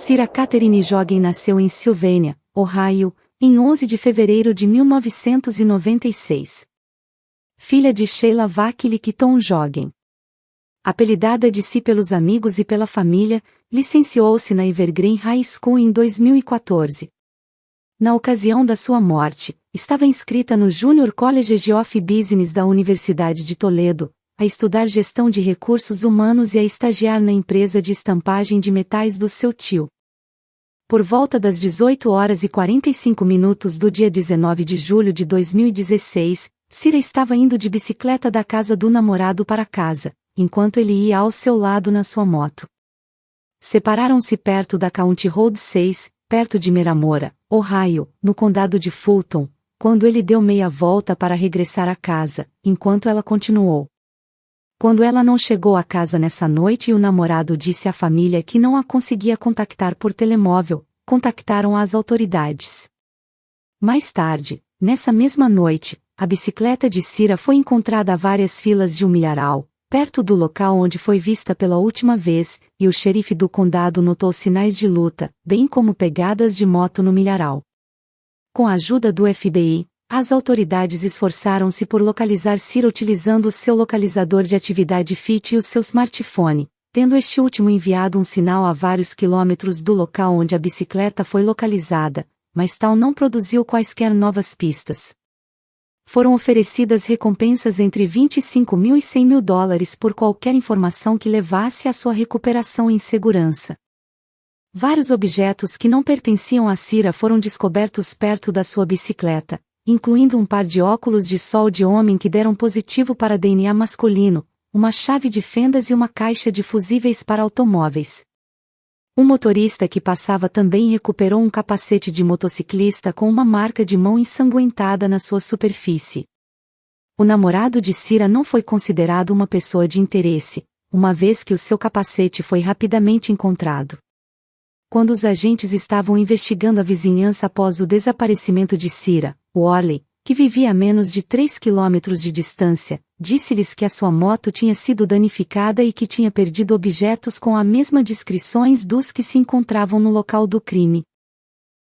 Cira Catherine Jogen nasceu em Sylvania, Ohio, em 11 de fevereiro de 1996. Filha de Sheila Vakil e Keaton Jogen. Apelidada de si pelos amigos e pela família, licenciou-se na Evergreen High School em 2014. Na ocasião da sua morte, estava inscrita no Junior College of Business da Universidade de Toledo, a estudar gestão de recursos humanos e a estagiar na empresa de estampagem de metais do seu tio. Por volta das 18h45 do dia 19 de julho de 2016, Cira estava indo de bicicleta da casa do namorado para casa, enquanto ele ia ao seu lado na sua moto. Separaram-se perto da County Road 6, perto de Meramora, Ohio, no condado de Fulton, quando ele deu meia volta para regressar à casa, enquanto ela continuou. Quando ela não chegou à casa nessa noite e o namorado disse à família que não a conseguia contactar por telemóvel, contactaram as autoridades. Mais tarde, nessa mesma noite, a bicicleta de Cira foi encontrada a várias filas de um milharal, perto do local onde foi vista pela última vez, e o xerife do condado notou sinais de luta, bem como pegadas de moto no milharal. Com a ajuda do FBI, as autoridades esforçaram-se por localizar Cira utilizando o seu localizador de atividade FIT e o seu smartphone, tendo este último enviado um sinal a vários quilômetros do local onde a bicicleta foi localizada, mas tal não produziu quaisquer novas pistas. Foram oferecidas recompensas entre $25 mil e $100 mil por qualquer informação que levasse à sua recuperação em segurança. Vários objetos que não pertenciam a Cira foram descobertos perto da sua bicicleta, incluindo um par de óculos de sol de homem que deram positivo para DNA masculino, uma chave de fendas e uma caixa de fusíveis para automóveis. Um motorista que passava também recuperou um capacete de motociclista com uma marca de mão ensanguentada na sua superfície. O namorado de Cira não foi considerado uma pessoa de interesse, uma vez que o seu capacete foi rapidamente encontrado. Quando os agentes estavam investigando a vizinhança após o desaparecimento de Cira, Worley, que vivia a menos de 3 quilômetros de distância, disse-lhes que a sua moto tinha sido danificada e que tinha perdido objetos com a mesma descrições dos que se encontravam no local do crime.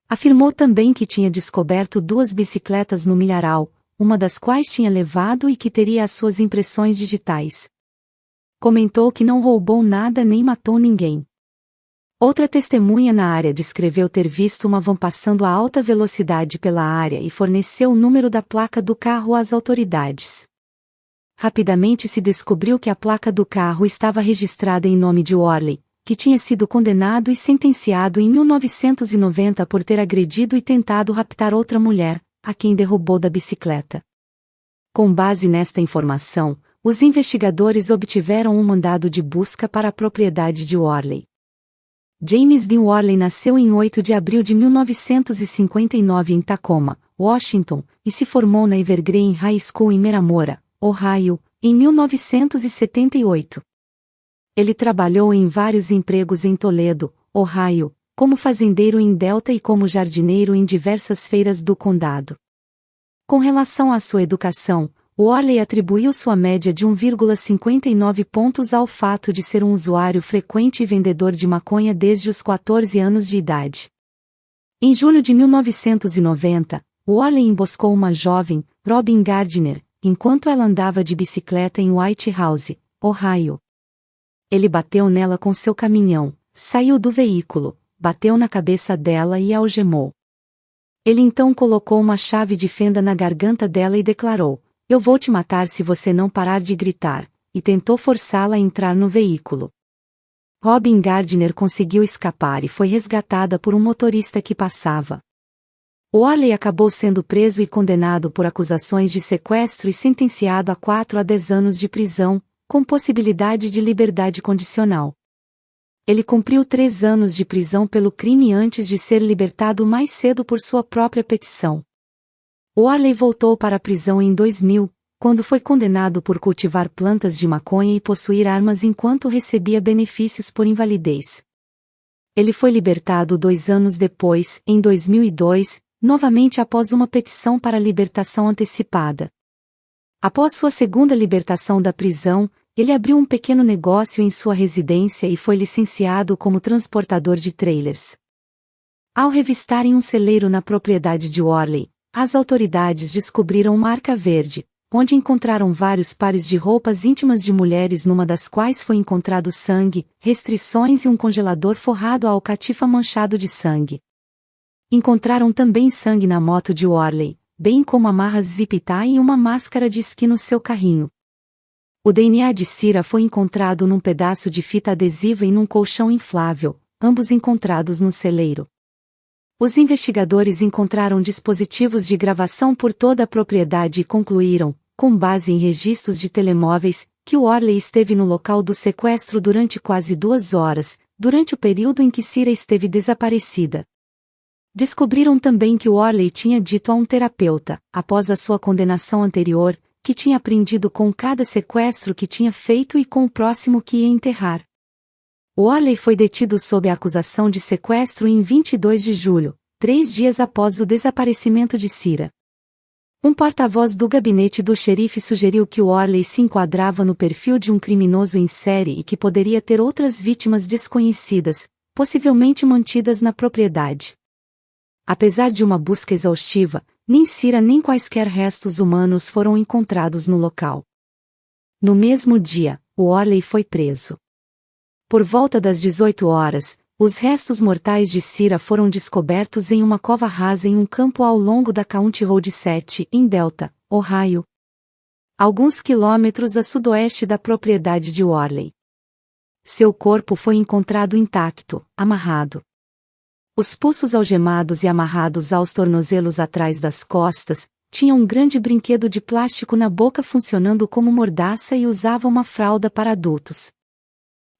Afirmou também que tinha descoberto 2 bicicletas no milharal, uma das quais tinha levado e que teria as suas impressões digitais. Comentou que não roubou nada nem matou ninguém. Outra testemunha na área descreveu ter visto uma van passando a alta velocidade pela área e forneceu o número da placa do carro às autoridades. Rapidamente se descobriu que a placa do carro estava registrada em nome de Worley, que tinha sido condenado e sentenciado em 1990 por ter agredido e tentado raptar outra mulher, a quem derrubou da bicicleta. Com base nesta informação, os investigadores obtiveram um mandado de busca para a propriedade de Worley. James Dean Worley nasceu em 8 de abril de 1959 em Tacoma, Washington, e se formou na Evergreen High School em Meramora, Ohio, em 1978. Ele trabalhou em vários empregos em Toledo, Ohio, como fazendeiro em Delta e como jardineiro em diversas feiras do condado. Com relação à sua educação, Worley atribuiu sua média de 1,59 pontos ao fato de ser um usuário frequente e vendedor de maconha desde os 14 anos de idade. Em julho de 1990, Worley emboscou uma jovem, Robin Gardner, enquanto ela andava de bicicleta em White House, Ohio. Ele bateu nela com seu caminhão, saiu do veículo, bateu na cabeça dela e a algemou. Ele então colocou uma chave de fenda na garganta dela e declarou: "Eu vou te matar se você não parar de gritar", e tentou forçá-la a entrar no veículo. Robin Gardner conseguiu escapar e foi resgatada por um motorista que passava. Worley acabou sendo preso e condenado por acusações de sequestro e sentenciado a 4 a 10 anos de prisão, com possibilidade de liberdade condicional. Ele cumpriu 3 anos de prisão pelo crime antes de ser libertado mais cedo por sua própria petição. Worley voltou para a prisão em 2000, quando foi condenado por cultivar plantas de maconha e possuir armas enquanto recebia benefícios por invalidez. Ele foi libertado 2 anos depois, em 2002, novamente após uma petição para libertação antecipada. Após sua segunda libertação da prisão, ele abriu um pequeno negócio em sua residência e foi licenciado como transportador de trailers. Ao revistarem um celeiro na propriedade de Worley, as autoridades descobriram uma arca verde, onde encontraram vários pares de roupas íntimas de mulheres, numa das quais foi encontrado sangue, restrições e um congelador forrado a alcatifa manchado de sangue. Encontraram também sangue na moto de Worley, bem como amarras zip-tie e uma máscara de esqui no seu carrinho. O DNA de Cira foi encontrado num pedaço de fita adesiva e num colchão inflável, ambos encontrados no celeiro. Os investigadores encontraram dispositivos de gravação por toda a propriedade e concluíram, com base em registros de telemóveis, que Worley esteve no local do sequestro durante quase 2 horas, durante o período em que Cira esteve desaparecida. Descobriram também que Worley tinha dito a um terapeuta, após a sua condenação anterior, que tinha aprendido com cada sequestro que tinha feito e com o próximo que ia enterrar. Worley foi detido sob a acusação de sequestro em 22 de julho, 3 dias após o desaparecimento de Cira. Um porta-voz do gabinete do xerife sugeriu que Worley se enquadrava no perfil de um criminoso em série e que poderia ter outras vítimas desconhecidas, possivelmente mantidas na propriedade. Apesar de uma busca exaustiva, nem Cira nem quaisquer restos humanos foram encontrados no local. No mesmo dia, Worley foi preso. Por volta das 18 horas, os restos mortais de Cira foram descobertos em uma cova rasa em um campo ao longo da County Road 7, em Delta, Ohio, alguns quilômetros a sudoeste da propriedade de Worley. Seu corpo foi encontrado intacto, amarrado. Os pulsos algemados e amarrados aos tornozelos atrás das costas, tinha um grande brinquedo de plástico na boca funcionando como mordaça e usava uma fralda para adultos.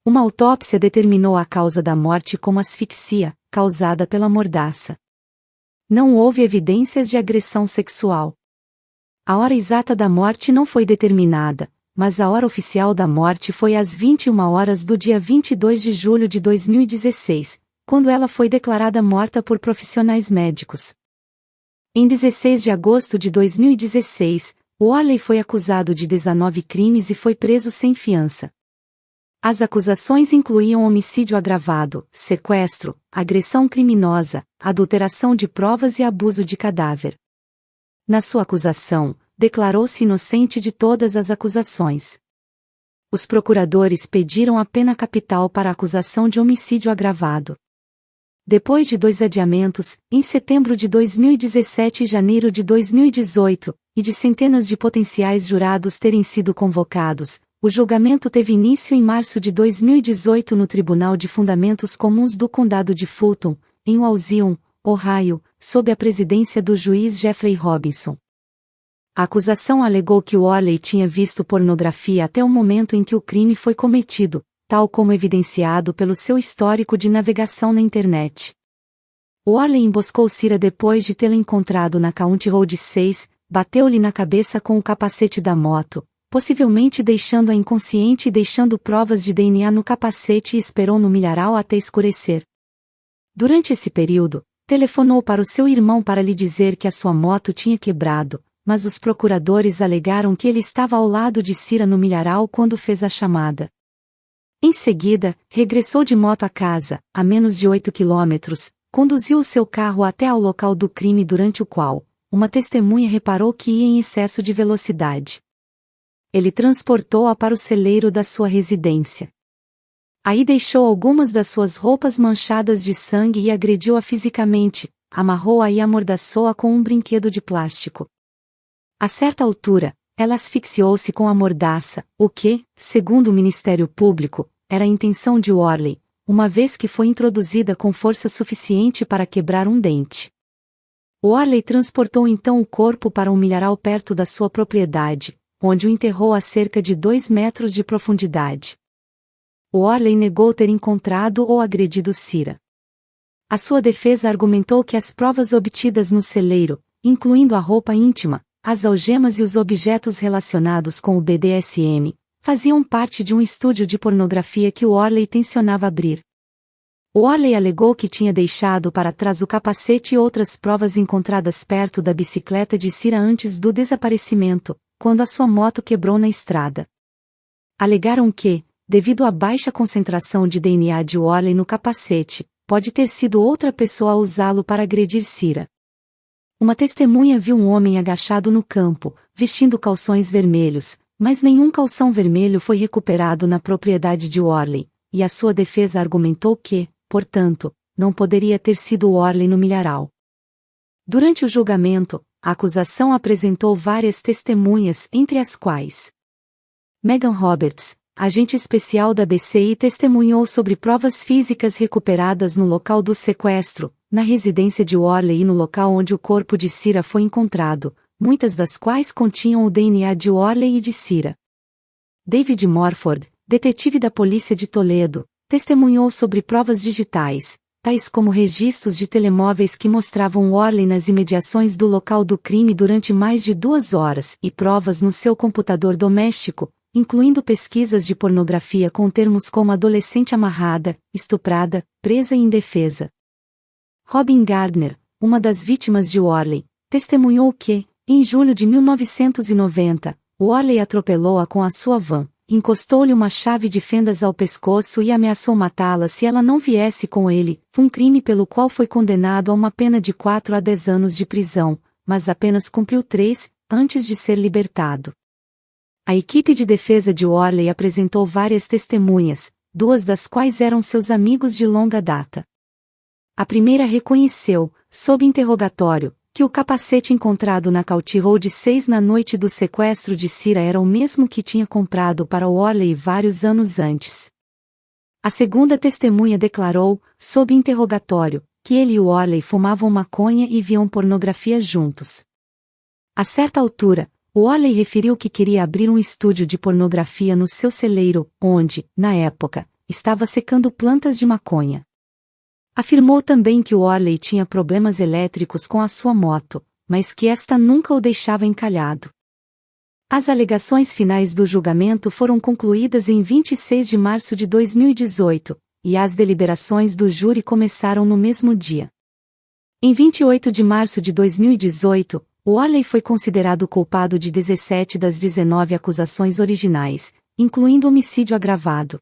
Uma autópsia determinou a causa da morte como asfixia, causada pela mordaça. Não houve evidências de agressão sexual. A hora exata da morte não foi determinada, mas a hora oficial da morte foi às 21 horas do dia 22 de julho de 2016, quando ela foi declarada morta por profissionais médicos. Em 16 de agosto de 2016, Worley foi acusado de 19 crimes e foi preso sem fiança. As acusações incluíam homicídio agravado, sequestro, agressão criminosa, adulteração de provas e abuso de cadáver. Na sua acusação, declarou-se inocente de todas as acusações. Os procuradores pediram a pena capital para a acusação de homicídio agravado. Depois de 2 adiamentos, em setembro de 2017 e janeiro de 2018, e de centenas de potenciais jurados terem sido convocados, o julgamento teve início em março de 2018 no Tribunal de Fundamentos Comuns do Condado de Fulton, em Walzion, Ohio, sob a presidência do juiz Jeffrey Robinson. A acusação alegou que Worley tinha visto pornografia até o momento em que o crime foi cometido, tal como evidenciado pelo seu histórico de navegação na internet. Worley emboscou Cira depois de tê-la encontrado na County Road 6, bateu-lhe na cabeça com o capacete da moto, possivelmente deixando-a inconsciente e deixando provas de DNA no capacete e esperou no milharal até escurecer. Durante esse período, telefonou para o seu irmão para lhe dizer que a sua moto tinha quebrado, mas os procuradores alegaram que ele estava ao lado de Cira no milharal quando fez a chamada. Em seguida, regressou de moto à casa, a menos de 8 quilômetros, conduziu o seu carro até ao local do crime durante o qual, uma testemunha reparou que ia em excesso de velocidade. Ele transportou-a para o celeiro da sua residência. Aí deixou algumas das suas roupas manchadas de sangue e agrediu-a fisicamente, amarrou-a e amordaçou-a com um brinquedo de plástico. A certa altura, ela asfixiou-se com a mordaça, o que, segundo o Ministério Público, era a intenção de Worley, uma vez que foi introduzida com força suficiente para quebrar um dente. Worley transportou então o corpo para um milharal perto da sua propriedade, onde o enterrou a cerca de 2 metros de profundidade. Worley negou ter encontrado ou agredido Cira. A sua defesa argumentou que as provas obtidas no celeiro, incluindo a roupa íntima, as algemas e os objetos relacionados com o BDSM, faziam parte de um estúdio de pornografia que Worley tensionava abrir. Worley alegou que tinha deixado para trás o capacete e outras provas encontradas perto da bicicleta de Cira antes do desaparecimento, quando a sua moto quebrou na estrada. Alegaram que, devido à baixa concentração de DNA de Worley no capacete, pode ter sido outra pessoa a usá-lo para agredir Cira. Uma testemunha viu um homem agachado no campo, vestindo calções vermelhos, mas nenhum calção vermelho foi recuperado na propriedade de Worley, e a sua defesa argumentou que, portanto, não poderia ter sido Worley no milharal. Durante o julgamento, a acusação apresentou várias testemunhas, entre as quais Megan Roberts, agente especial da BCI, testemunhou sobre provas físicas recuperadas no local do sequestro, na residência de Worley e no local onde o corpo de Cira foi encontrado, muitas das quais continham o DNA de Worley e de Cira. David Morford, detetive da polícia de Toledo, testemunhou sobre provas digitais, tais como registros de telemóveis que mostravam Worley nas imediações do local do crime durante mais de 2 horas e provas no seu computador doméstico, incluindo pesquisas de pornografia com termos como adolescente amarrada, estuprada, presa e indefesa. Robin Gardner, uma das vítimas de Worley, testemunhou que, em julho de 1990, Worley atropelou-a com a sua van, encostou-lhe uma chave de fendas ao pescoço e ameaçou matá-la se ela não viesse com ele, um crime pelo qual foi condenado a uma pena de 4 a 10 anos de prisão, mas apenas cumpriu 3, antes de ser libertado. A equipe de defesa de Worley apresentou várias testemunhas, 2 das quais eram seus amigos de longa data. A primeira reconheceu, sob interrogatório, que o capacete encontrado na County Road 6 na noite do sequestro de Cira era o mesmo que tinha comprado para Worley vários anos antes. A segunda testemunha declarou, sob interrogatório, que ele e Worley fumavam maconha e viam pornografia juntos. A certa altura, Worley referiu que queria abrir um estúdio de pornografia no seu celeiro, onde, na época, estava secando plantas de maconha. Afirmou também que Worley tinha problemas elétricos com a sua moto, mas que esta nunca o deixava encalhado. As alegações finais do julgamento foram concluídas em 26 de março de 2018, e as deliberações do júri começaram no mesmo dia. Em 28 de março de 2018, Worley foi considerado culpado de 17 das 19 acusações originais, incluindo homicídio agravado.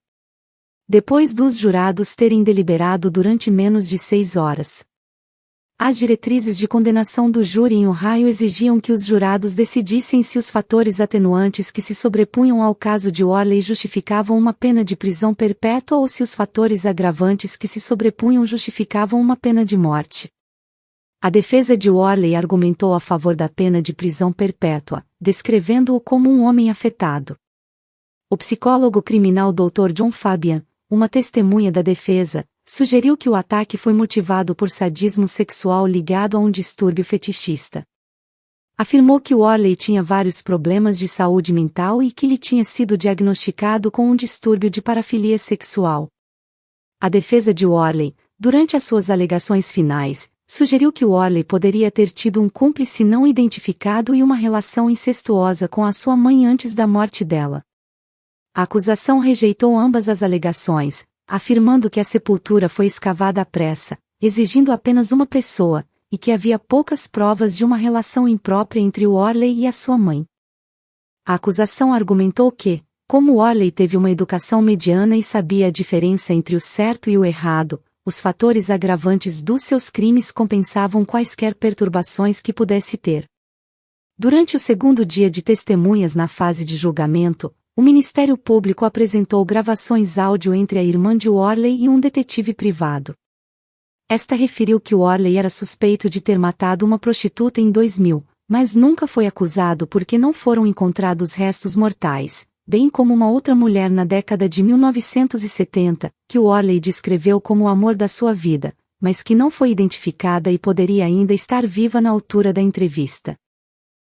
Depois dos jurados terem deliberado durante menos de 6 horas. As diretrizes de condenação do júri em Ohio exigiam que os jurados decidissem se os fatores atenuantes que se sobrepunham ao caso de Worley justificavam uma pena de prisão perpétua ou se os fatores agravantes que se sobrepunham justificavam uma pena de morte. A defesa de Worley argumentou a favor da pena de prisão perpétua, descrevendo-o como um homem afetado. O psicólogo criminal Dr. John Fabian, uma testemunha da defesa, sugeriu que o ataque foi motivado por sadismo sexual ligado a um distúrbio fetichista. Afirmou que Worley tinha vários problemas de saúde mental e que lhe tinha sido diagnosticado com um distúrbio de parafilia sexual. A defesa de Worley, durante as suas alegações finais, sugeriu que Worley poderia ter tido um cúmplice não identificado e uma relação incestuosa com a sua mãe antes da morte dela. A acusação rejeitou ambas as alegações, afirmando que a sepultura foi escavada à pressa, exigindo apenas uma pessoa, e que havia poucas provas de uma relação imprópria entre Worley e a sua mãe. A acusação argumentou que, como Worley teve uma educação mediana e sabia a diferença entre o certo e o errado, os fatores agravantes dos seus crimes compensavam quaisquer perturbações que pudesse ter. Durante o segundo dia de testemunhas na fase de julgamento, o Ministério Público apresentou gravações áudio entre a irmã de Worley e um detetive privado. Esta referiu que Worley era suspeito de ter matado uma prostituta em 2000, mas nunca foi acusado porque não foram encontrados restos mortais, bem como uma outra mulher na década de 1970, que Worley descreveu como o amor da sua vida, mas que não foi identificada e poderia ainda estar viva na altura da entrevista.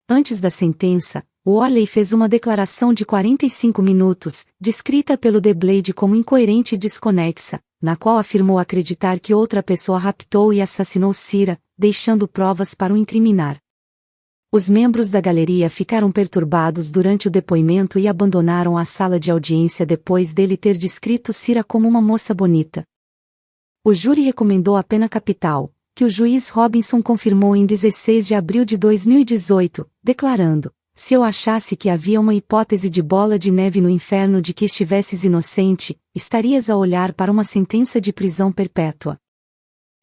Antes da sentença, Worley fez uma declaração de 45 minutos, descrita pelo The Blade como incoerente e desconexa, na qual afirmou acreditar que outra pessoa raptou e assassinou Cira, deixando provas para o incriminar. Os membros da galeria ficaram perturbados durante o depoimento e abandonaram a sala de audiência depois dele ter descrito Cira como uma moça bonita. O júri recomendou a pena capital, que o juiz Robinson confirmou em 16 de abril de 2018, declarando: se eu achasse que havia uma hipótese de bola de neve no inferno de que estivesses inocente, estarias a olhar para uma sentença de prisão perpétua.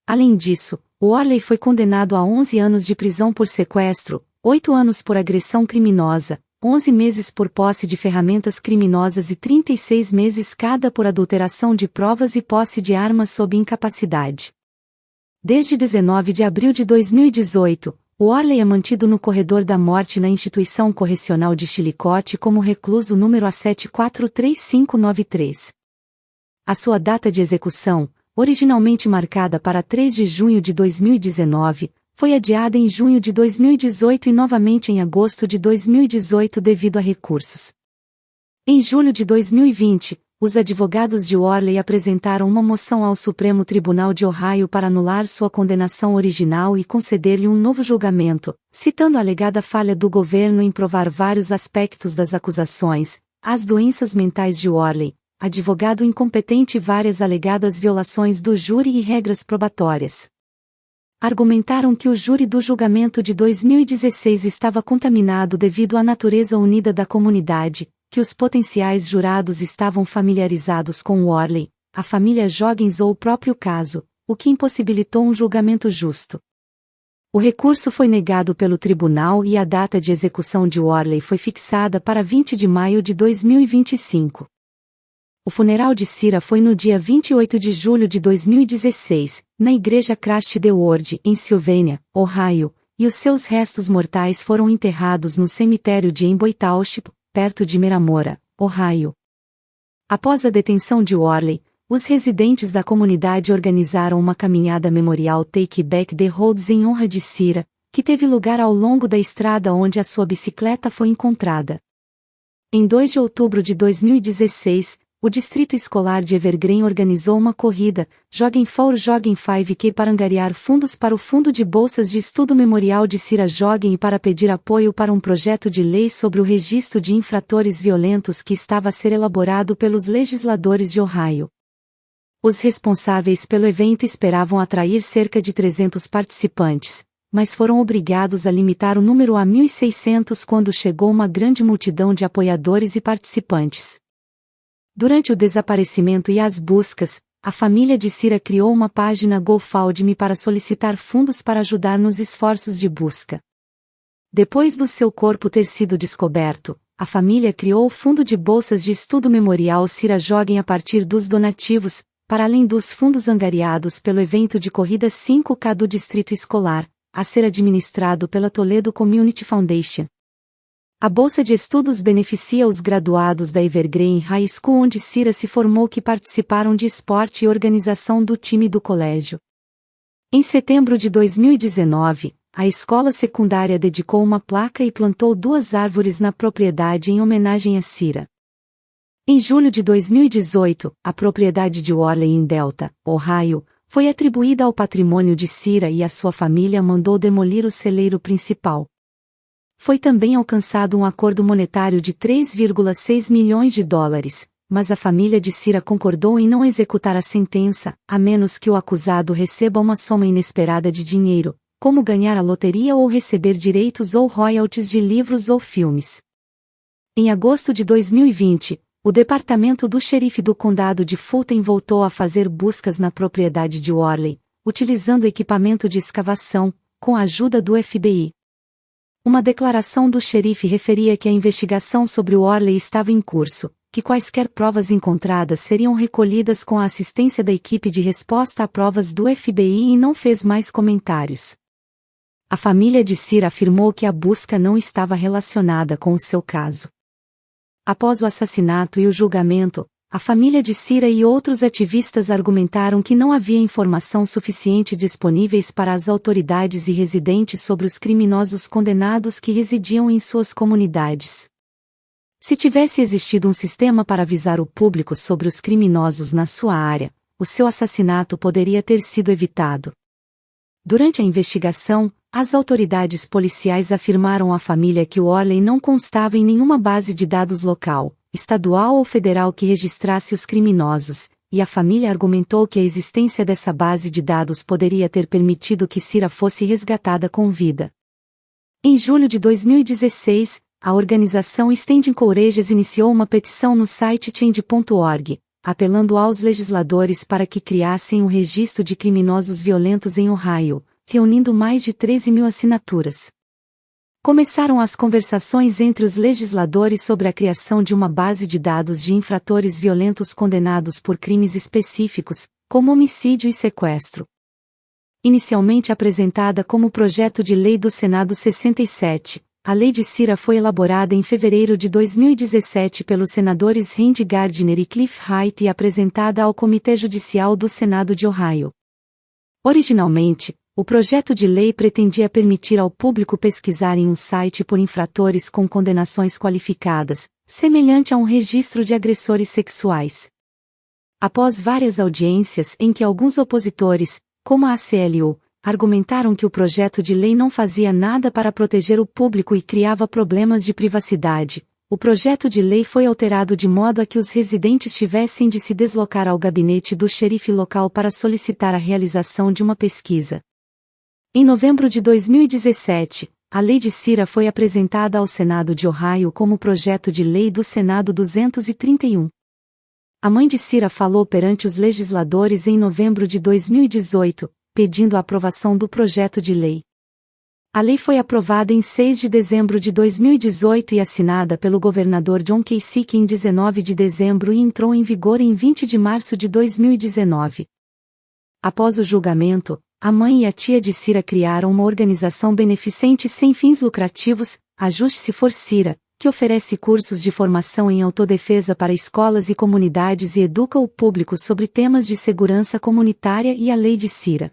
Além disso, o Worley foi condenado a 11 anos de prisão por sequestro, 8 anos por agressão criminosa, 11 meses por posse de ferramentas criminosas e 36 meses cada por adulteração de provas e posse de armas sob incapacidade. Desde 19 de abril de 2018, o Worley é mantido no corredor da morte na instituição correcional de Chillicothe como recluso número A743593. A sua data de execução, originalmente marcada para 3 de junho de 2019, foi adiada em junho de 2018 e novamente em agosto de 2018 devido a recursos. Em julho de 2020, os advogados de Worley apresentaram uma moção ao Supremo Tribunal de Ohio para anular sua condenação original e conceder-lhe um novo julgamento, citando a alegada falha do governo em provar vários aspectos das acusações, as doenças mentais de Worley, advogado incompetente e várias alegadas violações do júri e regras probatórias. Argumentaram que o júri do julgamento de 2016 estava contaminado devido à natureza unida da comunidade, que os potenciais jurados estavam familiarizados com Worley, a família Joggins ou o próprio caso, o que impossibilitou um julgamento justo. O recurso foi negado pelo tribunal e a data de execução de Worley foi fixada para 20 de maio de 2025. O funeral de Cira foi no dia 28 de julho de 2016, na igreja Christ the Word, em Sylvania, Ohio, e os seus restos mortais foram enterrados no cemitério de Amboy Township, perto de Meramora, Ohio. Após a detenção de Worley, os residentes da comunidade organizaram uma caminhada memorial Take Back the Roads em honra de Cira, que teve lugar ao longo da estrada onde a sua bicicleta foi encontrada. Em 2 de outubro de 2016, o Distrito Escolar de Evergreen organizou uma corrida, Jogging 4 Jogging 5K para angariar fundos para o Fundo de Bolsas de Estudo Memorial de Cira Jogging e para pedir apoio para um projeto de lei sobre o registro de infratores violentos que estava a ser elaborado pelos legisladores de Ohio. Os responsáveis pelo evento esperavam atrair cerca de 300 participantes, mas foram obrigados a limitar o número a 1.600 quando chegou uma grande multidão de apoiadores e participantes. Durante o desaparecimento e as buscas, a família de Cira criou uma página GoFundMe para solicitar fundos para ajudar nos esforços de busca. Depois do seu corpo ter sido descoberto, a família criou o Fundo de Bolsas de Estudo Memorial Cira Jogging a partir dos donativos, para além dos fundos angariados pelo evento de corrida 5K do Distrito Escolar, a ser administrado pela Toledo Community Foundation. A Bolsa de Estudos beneficia os graduados da Evergreen High School onde Cira se formou que participaram de esporte e organização do time do colégio. Em setembro de 2019, a escola secundária dedicou uma placa e plantou 2 árvores na propriedade em homenagem a Cira. Em julho de 2018, a propriedade de Worley em Delta, Ohio, foi atribuída ao patrimônio de Cira e a sua família mandou demolir o celeiro principal. Foi também alcançado um acordo monetário de 3,6 milhões de dólares, mas a família de Cira concordou em não executar a sentença, a menos que o acusado receba uma soma inesperada de dinheiro, como ganhar a loteria ou receber direitos ou royalties de livros ou filmes. Em agosto de 2020, o departamento do xerife do condado de Fulton voltou a fazer buscas na propriedade de Worley, utilizando equipamento de escavação, com a ajuda do FBI. Uma declaração do xerife referia que a investigação sobre Worley estava em curso, que quaisquer provas encontradas seriam recolhidas com a assistência da equipe de resposta a provas do FBI e não fez mais comentários. A família de Cira afirmou que a busca não estava relacionada com o seu caso. Após o assassinato e o julgamento, a família de Cira e outros ativistas argumentaram que não havia informação suficiente disponíveis para as autoridades e residentes sobre os criminosos condenados que residiam em suas comunidades. Se tivesse existido um sistema para avisar o público sobre os criminosos na sua área, o seu assassinato poderia ter sido evitado. Durante a investigação, as autoridades policiais afirmaram à família que Worley não constava em nenhuma base de dados local, estadual ou federal que registrasse os criminosos, e a família argumentou que a existência dessa base de dados poderia ter permitido que Cira fosse resgatada com vida. Em julho de 2016, a organização Standing Courageous iniciou uma petição no site change.org, apelando aos legisladores para que criassem um registro de criminosos violentos em Ohio, reunindo mais de 13.000 assinaturas. Começaram as conversações entre os legisladores sobre a criação de uma base de dados de infratores violentos condenados por crimes específicos, como homicídio e sequestro. Inicialmente apresentada como projeto de lei do Senado 67, a Lei de Cira foi elaborada em fevereiro de 2017 pelos senadores Randy Gardner e Cliff Wright e apresentada ao Comitê Judicial do Senado de Ohio. Originalmente, o projeto de lei pretendia permitir ao público pesquisar em um site por infratores com condenações qualificadas, semelhante a um registro de agressores sexuais. Após várias audiências em que alguns opositores, como a ACLU, argumentaram que o projeto de lei não fazia nada para proteger o público e criava problemas de privacidade, o projeto de lei foi alterado de modo a que os residentes tivessem de se deslocar ao gabinete do xerife local para solicitar a realização de uma pesquisa. Em novembro de 2017, a Lei de Cira foi apresentada ao Senado de Ohio como projeto de lei do Senado 231. A mãe de Cira falou perante os legisladores em novembro de 2018, pedindo a aprovação do projeto de lei. A lei foi aprovada em 6 de dezembro de 2018 e assinada pelo governador John Kasich em 19 de dezembro e entrou em vigor em 20 de março de 2019. Após o julgamento, a mãe e a tia de Cira criaram uma organização beneficente sem fins lucrativos, Ajuste-se for Cira, que oferece cursos de formação em autodefesa para escolas e comunidades e educa o público sobre temas de segurança comunitária e a Lei de Cira.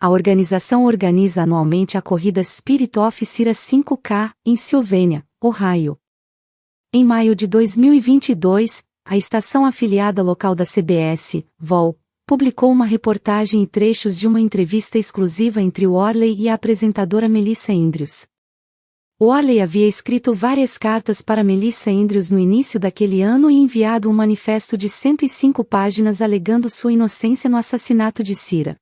A organização organiza anualmente a corrida Spirit of Cira 5K, em Sylvania, Ohio. Em maio de 2022, a estação afiliada local da CBS, VOL, publicou uma reportagem e trechos de uma entrevista exclusiva entre Worley e a apresentadora Melissa Andrews. Worley havia escrito várias cartas para Melissa Andrews no início daquele ano e enviado um manifesto de 105 páginas alegando sua inocência no assassinato de Cira.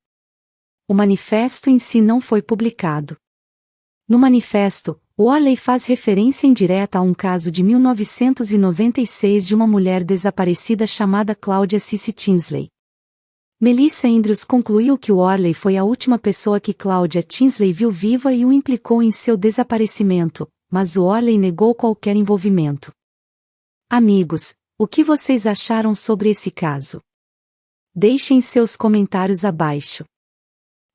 O manifesto em si não foi publicado. No manifesto, Worley faz referência indireta a um caso de 1996 de uma mulher desaparecida chamada Claudia Cici Tinsley. Melissa Andrews concluiu que Worley foi a última pessoa que Claudia Tinsley viu viva e o implicou em seu desaparecimento, mas Worley negou qualquer envolvimento. Amigos, o que vocês acharam sobre esse caso? Deixem seus comentários abaixo.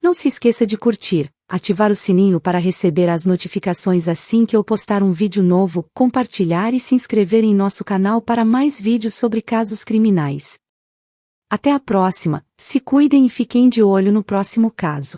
Não se esqueça de curtir, ativar o sininho para receber as notificações assim que eu postar um vídeo novo, compartilhar e se inscrever em nosso canal para mais vídeos sobre casos criminais. Até a próxima, se cuidem e fiquem de olho no próximo caso.